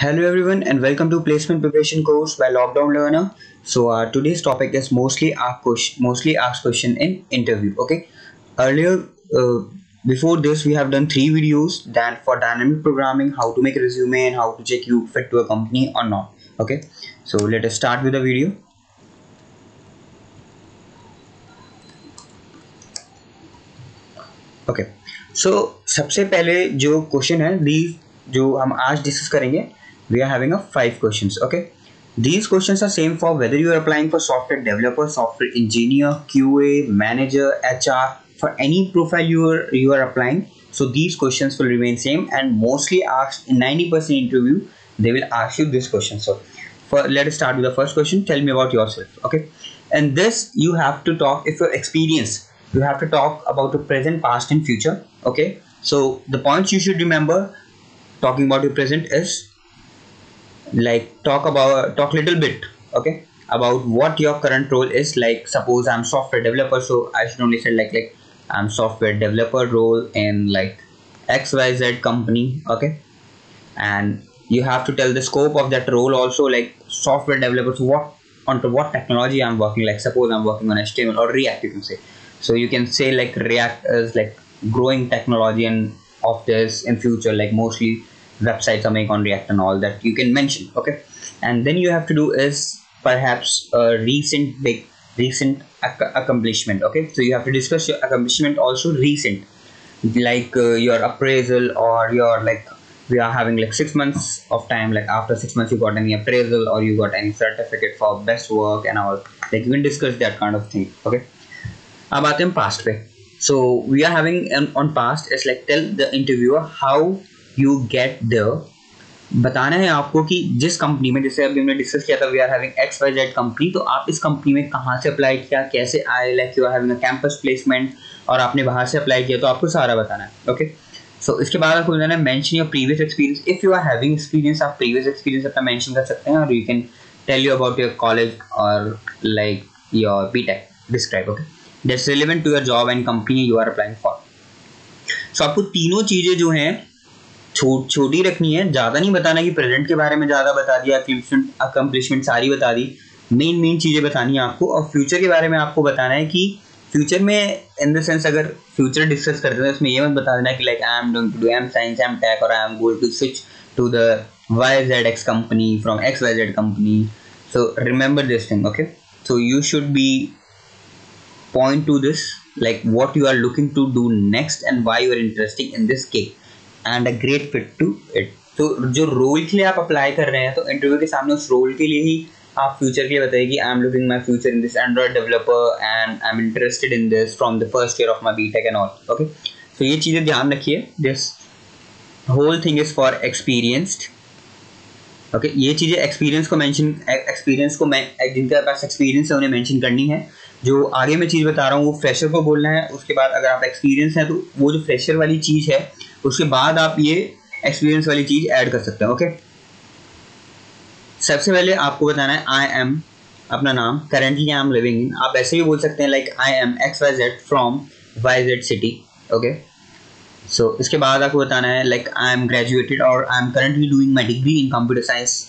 Hello everyone and welcome to placement preparation course by Lockdown Learner. So today's topic is mostly asked question in interview. Okay. Earlier, before this, we have done three videos that for dynamic programming, how to make a resume and how to check you fit to a company or not. Okay. So let us start with the video. Okay so सबसे पहले जो question है दी जो हम आज discuss करेंगे we are having a 5 questions okay these questions are same for whether you are applying for software developer, software engineer, QA, manager, HR, for any profile you are applying. So these questions will remain same and mostly asked in 90% interview they will ask you this question. So let us start with the first question. Tell me about yourself. Okay, and this you have to talk if your experience. You have to talk about the present, past and future. Okay, so the points you should remember talking about your present is like talk little bit okay about what your current role is. Like suppose I'm software developer, so I should only say like I'm software developer role in like XYZ company. Okay, and you have to tell the scope of that role also, like software developer, so what technology I'm working. Like suppose I'm working on HTML or React, you can say. So you can say like React is like growing technology and of this in future, like mostly websites are made on React and all that you can mention. Okay, and then you have to do is perhaps a recent accomplishment. Okay, so you have to discuss your accomplishment also recent, like your appraisal or your like we are having like 6 months of time, like after 6 months you got any appraisal or you got any certificate for best work and all, like you can discuss that kind of thing. Okay, अब आते हैं past पे. So we are having on past is like tell the interviewer how you get there. बताना है आपको कि जिस company में, जैसे अभी हमने डिस्कस किया था we are having XYZ company, तो आप इस कंपनी में कहाँ से अप्लाई किया, कैसे आए, like you are having a campus placement और आपने बाहर से अप्लाई किया, तो आपको सारा बताना है. ओके, सो इसके बाद आपको बताना है mention your previous experience. If you are having experience, आप प्रीवियस एक्सपीरियंस अपना मेंशन कर सकते हैं और you can tell you about your college और like your BTech describe. Okay, that's relevant to your job and company you are applying for. So आपको तीनों चीज़ें जो हैं छोटी रखनी है, ज़्यादा नहीं बताना कि प्रेजेंट के बारे में ज़्यादा बता दिया, अकम्पलिशमेंट सारी बता दी. मेन चीज़ें बतानी है आपको. और फ्यूचर के बारे में आपको बताना है कि फ्यूचर में इन द सेंस अगर फ्यूचर डिस्कस करते हैं उसमें ये मत बता देना कि like I am going to do M science M tech और I am going to switch to the YZX company from XYZ company. So remember this thing. Okay, so you should be point to this like what you are looking to do next and why you are interested in this case and a great fit to it. तो जो role के लिए आप apply कर रहे हैं तो interview के सामने उस रोल के लिए ही आप फ्यूचर के लिए बताइए कि I am looking my future in this android developer and I am interested in this from the first year of my BTech and all. Okay, तो ये चीज़ें ध्यान रखिए. This whole thing is for experienced. Okay, ये चीज़ें experience को मैं जिनके पास एक्सपीरियंस है उन्हें मेंशन करनी है. जो आगे मैं चीज़ बता रहा हूँ वो फ्रेशर को बोलना है. उसके बाद अगर आप एक्सपीरियंस है तो वो जो फ्रेशर वाली चीज़ है उसके बाद आप ये एक्सपीरियंस वाली चीज़ ऐड कर सकते हैं. ओके, सबसे पहले आपको बताना है आई एम अपना नाम, currently I am living in. आप ऐसे भी बोल सकते हैं like I am XYZ from YZ city. Okay, so इसके बाद आपको बताना है लाइक आई एम ग्रेजुएटेड और I am currently doing my degree in computer science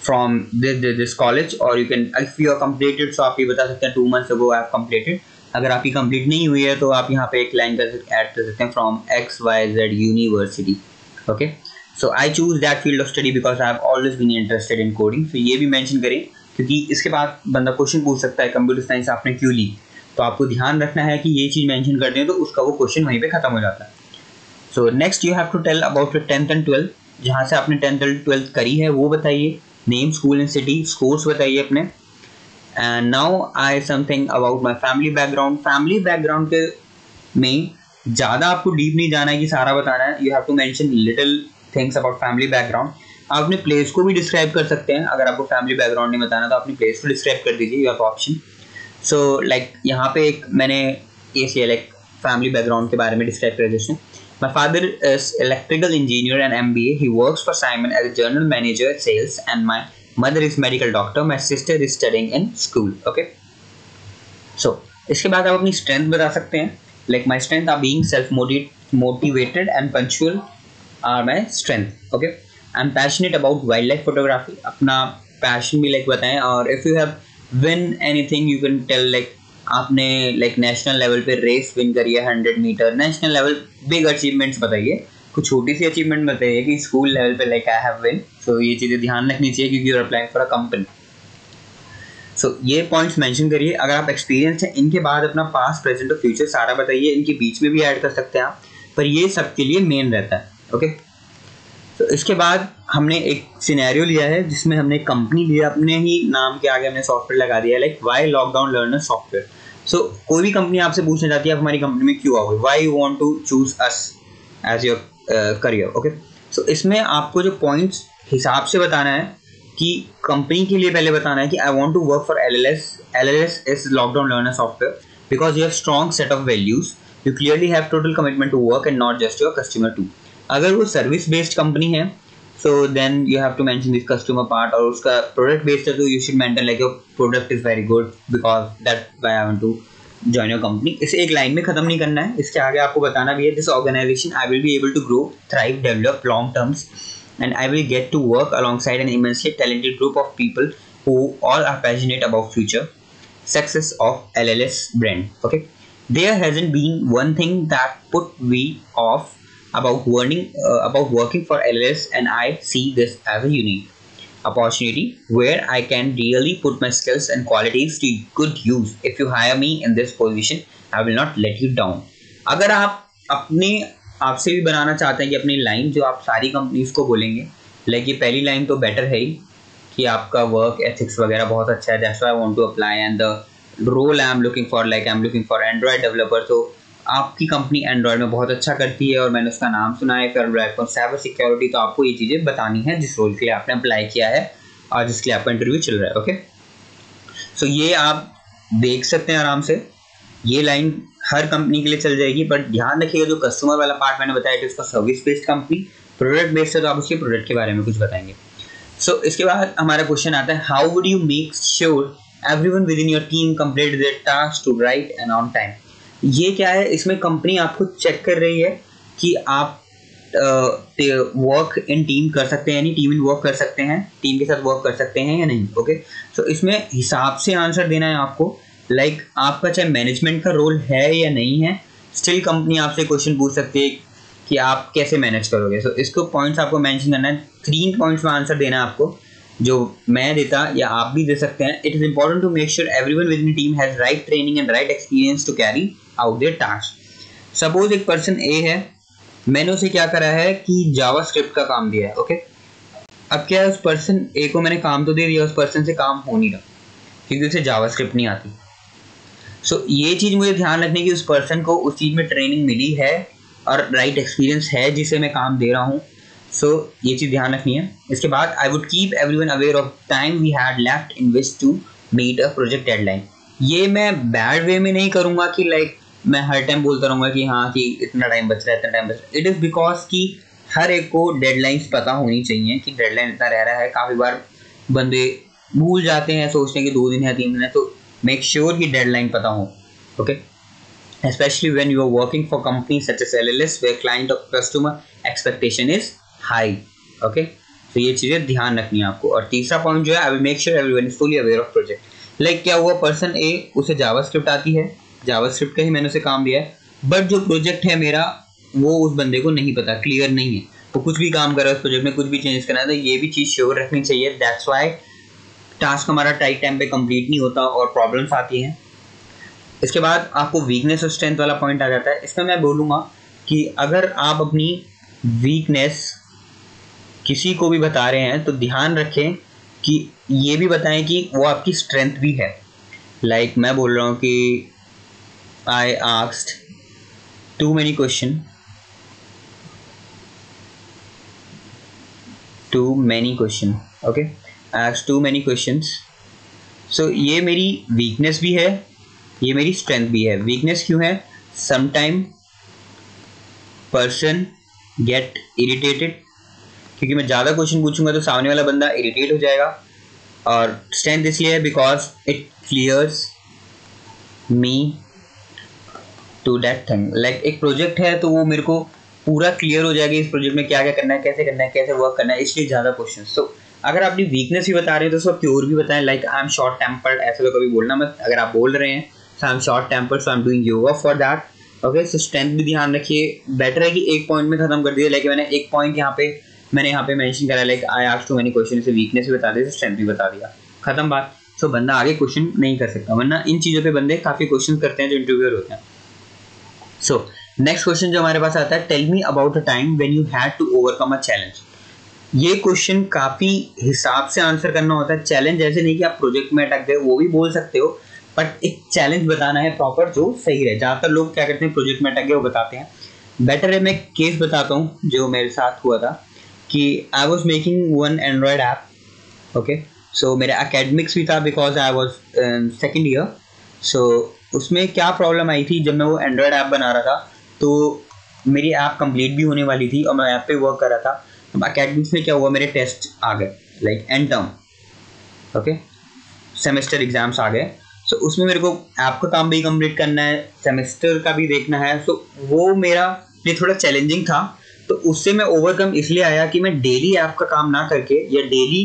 from this college, or you can if you are completed, so आप ये बता सकते हैं 2 months ago I have completed. अगर आपकी कंप्लीट नहीं हुई है तो आप यहाँ पे एक लाइन ऐड कर सकते हैं from XYZ university. Okay, so I choose that field of study because I have always been interested in coding. तो ये भी मेंशन करें क्योंकि इसके बाद बंदा क्वेश्चन पूछ सकता है कंप्यूटर साइंस आपने क्यों ली, तो आपको ध्यान रखना है कि ये चीज़ मेंशन कर दें तो उसका वो क्वेश्चन वहीं पे खत्म हो जाता है. So next you have to tell about your 10th and 12th. जहाँ से आपने 10th and 12th करी है वो बताइए. Name, school and city, scores बताइए अपने. And now I something about my family background. Family background के में ज़्यादा आपको डीप नहीं जाना है कि सारा बताना है. You have to mention little things about family background. आप अपने प्लेस को भी डिस्क्राइब कर सकते हैं. अगर आपको फैमिली बैकग्राउंड नहीं बताना तो अपनी प्लेस को डिस्क्राइब कर दीजिए, you have option. So like यहाँ पे एक मैंने ये लाइक फैमिली बैकग्राउंड के बारे में डिस्क्राइब कर देते हैं. My father is electrical engineer and MBA. He works for Simon as a general manager sales, and my mother is medical doctor. My sister is studying in school. Okay. So इसके बाद आप अपनी strength बता सकते हैं. Like my strength are being self motivated and punctual are my strength. Okay. I am passionate about wild life photography, अपना passion भी like बताएं। और if you have win anything you can tell, like आपने like national level पे race win करी है 100 मीटर, national level big achievements बताइए, कुछ छोटी सी अचीवमेंट बताइए कि स्कूल लेवल पे like I have win. So ये चीज़ें ध्यान रखनी चाहिए क्योंकि you are applying for a company. So ये पॉइंट्स मेंशन करिए। अगर आप एक्सपीरियंस है इनके बाद अपना पास्ट प्रेजेंट और फ्यूचर सारा बताइए, इनके बीच में भी ऐड कर सकते हैं आप, पर ये सबके लिए मेन रहता है। ओके, तो इसके बाद हमने एक सिनेरियो लिया है जिसमें हमने कंपनी लिया, अपने ही नाम के आगे हमने सॉफ्टवेयर लगा दिया, like why lockdown learner software. So कोई भी कंपनी आपसे पूछना चाहती है आप हमारी कंपनी में क्यों आओगे, why you want to choose us as your career. Okay, so इसमें आपको जो पॉइंट्स हिसाब से बताना है कि कंपनी के लिए पहले बताना है कि I want to work for LLS is lockdown learner software because you have strong set of values, you clearly have total commitment to work and not just your customer too. अगर वो service based company है so then you have to mention this customer part, और उसका product based है तो you should mention like your product is very good because that why I want to join your company. इसे एक line में खत्म नहीं करना है, इसके आगे आपको बताना भी है this organisation I will be able to grow, thrive, develop long terms and I will get to work alongside an immensely talented group of people who all are passionate about future success of LLS brand. Okay, there hasn't been one thing that put me off about working for LLS, and I see this as a unique opportunity where I can really put my skills and qualities to good use. If you hire me in this position, I will not let you down. अगर आप अपने आपसे भी बनाना चाहते हैं कि अपनी line जो आप सारी कंपनीज को बोलेंगे, लाइक ये पहली लाइन तो बेटर है ही कि आपका वर्क एथिक्स वगैरह बहुत अच्छा है, that's why I want to apply, and the role I am looking for, like I am looking for android developer. तो आपकी कंपनी एंड्रॉयड में बहुत अच्छा करती है और मैंने उसका नाम सुना है। फिर ब्लैक साइबर सिक्योरिटी, तो आपको ये चीज़ें बतानी है जिस रोल के लिए आपने अप्लाई किया है और जिसके लिए आपका इंटरव्यू चल रहा है। ओके, सो ये आप देख सकते हैं आराम से, ये लाइन हर कंपनी के लिए चल जाएगी, बट ध्यान रखिएगा जो कस्टमर वाला पार्ट मैंने बताया कि उसका service based company, product based है तो आप उसके प्रोडक्ट के बारे में कुछ बताएंगे। सो इसके बाद हमारा क्वेश्चन आता है how would you make sure everyone within your team complete their task to right and on time. ये क्या है, इसमें कंपनी आपको चेक कर रही है कि आप वर्क इन टीम कर सकते हैं, यानी टीम इन वर्क कर सकते हैं, टीम के साथ वर्क कर सकते हैं या नहीं। ओके, सो इसमें हिसाब से आंसर देना है आपको, लाइक आपका चाहे मैनेजमेंट का रोल है या नहीं है, स्टिल कंपनी आपसे क्वेश्चन पूछ सकती है कि आप कैसे मैनेज करोगे। सो इसको पॉइंट्स आपको मेंशन करना है, 3 पॉइंट्स में आंसर देना है आपको, जो मैं देता या आप भी दे सकते हैं। It is important to make sure everyone within team has right training and right experience to carry out their task. Suppose एक पर्सन ए है, मैंने उसे क्या करा है कि जावास्क्रिप्ट का काम दिया है। ओके, अब क्या है, उस पर्सन ए को मैंने काम तो दे दिया, उस पर्सन से काम हो नहीं रहा क्योंकि उसे जावास्क्रिप्ट नहीं आती। सो ये चीज़ मुझे ध्यान रखनी है कि उस पर्सन को उस चीज़ में ट्रेनिंग मिली है और राइट एक्सपीरियंस है जिसे मैं काम दे रहा हूँ। सो ये चीज़ ध्यान रखनी है। इसके बाद I would keep everyone aware of time we had left in which to meet a project deadline. ये मैं बैड वे में नहीं करूँगा कि लाइक मैं हर टाइम बोलता रहूँगा कि हाँ कि इतना टाइम बच रहा है, इतना टाइम बच रहा है। इट इज़ बिकॉज कि हर एक को डेडलाइंस पता होनी चाहिए कि डेडलाइन इतना रह रहा है। काफ़ी बार बंदे भूल जाते हैं, सोचते हैं कि 2 दिन है 3 दिन है, तो make sure कि deadline पता हो। Okay, especially when you are working for companies such as LLS where client or customer expectation is high. Okay, तो ये चीज़ें ध्यान रखनी है आपको। और तीसरा पॉइंट जो है, I will make sure everyone is fully aware of project. Like क्या हुआ, पर्सन ए उसे जावास्क्रिप्ट आती है, जावास्क्रिप्ट का ही मैंने उसे काम दिया है, बट जो प्रोजेक्ट है मेरा वो उस बंदे को नहीं पता, क्लियर नहीं है, तो कुछ भी काम कर रहा है उस प्रोजेक्ट में, कुछ भी चेंज करना है, तो ये भी चीज़ श्योर रखनी चाहिए। दैट्स वाई टास्क हमारा टाइट टाइम पे कंप्लीट नहीं होता और प्रॉब्लम्स आती हैं। इसके बाद आपको वीकनेस और स्ट्रेंथ वाला पॉइंट आ जाता है। इसमें मैं बोलूँगा कि अगर आप अपनी वीकनेस किसी को भी बता रहे हैं तो ध्यान रखें कि ये भी बताएं कि वो आपकी स्ट्रेंथ भी है। लाइक मैं बोल रहा हूँ कि I asked too many question, okay, I asked too many questions. So ये मेरी वीकनेस भी है, ये मेरी स्ट्रेंथ भी है। वीकनेस क्यों है, समटाइम पर्सन गेट इरिटेटेड, क्योंकि मैं ज़्यादा क्वेश्चन पूछूंगा तो सामने वाला बंदा इरिटेट हो जाएगा। और स्ट्रेंथ इसलिए है because it clears me to that thing. Like एक प्रोजेक्ट है तो वो मेरे को पूरा क्लियर हो जाएगा इस प्रोजेक्ट में क्या क्या करना है, कैसे वर्क करना है, इसलिए ज़्यादा क्वेश्चन। सो अगर आप अपनी वीकनेस भी बता रहे हैं तो उसको प्योर भी बताएं, like I am short tempered, ऐसे तो कभी बोलना मत। अगर आप बोल रहे हैं so I am short tempered, so I am doing yoga for that. Okay, so strength भी ध्यान रखिए। बेटर है कि एक पॉइंट में खत्म कर दिया, लेकिन मैंने एक पॉइंट मैंने यहाँ पे मेंशन करा, like I asked to many question, से वीकनेस भी बता दिया, स्ट्रेंथ भी बता दिया, खत्म बात। सो बंदा आगे क्वेश्चन नहीं कर सकता, वरना इन चीज़ों पे बंदे काफ़ी क्वेश्चन करते हैं जो इंटरव्यूअर होते हैं। सो नेक्स्ट क्वेश्चन जो हमारे पास आता है, tell me about a time when you had to overcome a challenge. ये क्वेश्चन काफ़ी हिसाब से आंसर करना होता है। चैलेंज ऐसे नहीं कि आप प्रोजेक्ट में अटक गए, वो भी बोल सकते हो, बट एक चैलेंज बताना है प्रॉपर जो सही रहे। ज़्यादातर लोग क्या करते हैं, प्रोजेक्ट में अटक गए वो बताते हैं। बेटर है मैं केस बताता हूँ जो मेरे साथ हुआ था, कि I was making one Android app. Okay, so मेरा एकेडमिक्स भी था because I was second year. So उसमें क्या प्रॉब्लम आई थी, जब मैं वो एंड्रॉयड ऐप बना रहा था तो मेरी ऐप कंप्लीट भी होने वाली थी और मैं ऐप पे वर्क कर रहा था। अब एकेडमिक्स में क्या हुआ, मेरे टेस्ट आ गए, like end term, okay, semester exams आ गए। सो उसमें मेरे को ऐप का काम भी कंप्लीट करना है, सेमेस्टर का भी देखना है। सो वो मेरा लिए थोड़ा चैलेंजिंग था। तो उससे मैं ओवरकम इसलिए आया कि मैं डेली ऐप का काम ना करके या डेली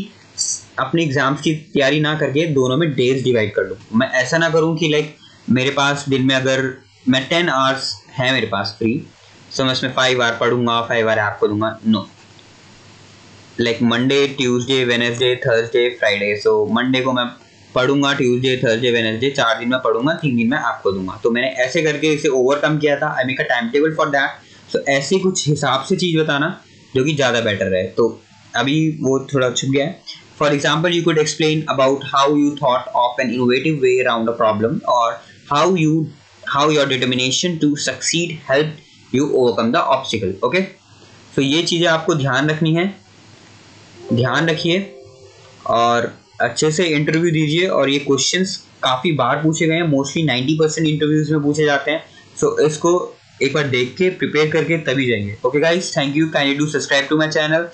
अपने एग्जाम्स की तैयारी ना करके दोनों में डेज डिवाइड कर लूँ। मैं ऐसा ना करूँ कि लाइक मेरे पास दिन में अगर मैं 10 आवर्स है मेरे पास फ्री, सो मैं उसमें 5 आवर पढ़ूंगा, 5 आवर ऐप को दूंगा। No, like Monday, Tuesday, Wednesday, Thursday, Friday. So Monday को मैं पढ़ूंगा, ट्यूसडे, थर्सडे, वेडनेसडे, 4 दिन में पढ़ूंगा, 3 दिन में आपको दूंगा। तो मैंने ऐसे करके इसे ओवरकम किया था। I make a time table for that. So ऐसे कुछ हिसाब से चीज़ बताना जो कि ज़्यादा बेटर रहे। तो अभी वो थोड़ा छुप गया है। For example, you could explain about how you thought of an innovative way around a problem, और how your determination to succeed helped you overcome the obstacle. Okay, so ये चीज़ें आपको ध्यान रखनी है, ध्यान रखिए और अच्छे से इंटरव्यू दीजिए। और ये क्वेश्चंस काफ़ी बार पूछे गए हैं, मोस्टली 90% इंटरव्यूज में पूछे जाते हैं। सो इसको एक बार देख के प्रिपेयर करके तभी जाएंगे। Okay guys, thank you, kindly do subscribe to my channel.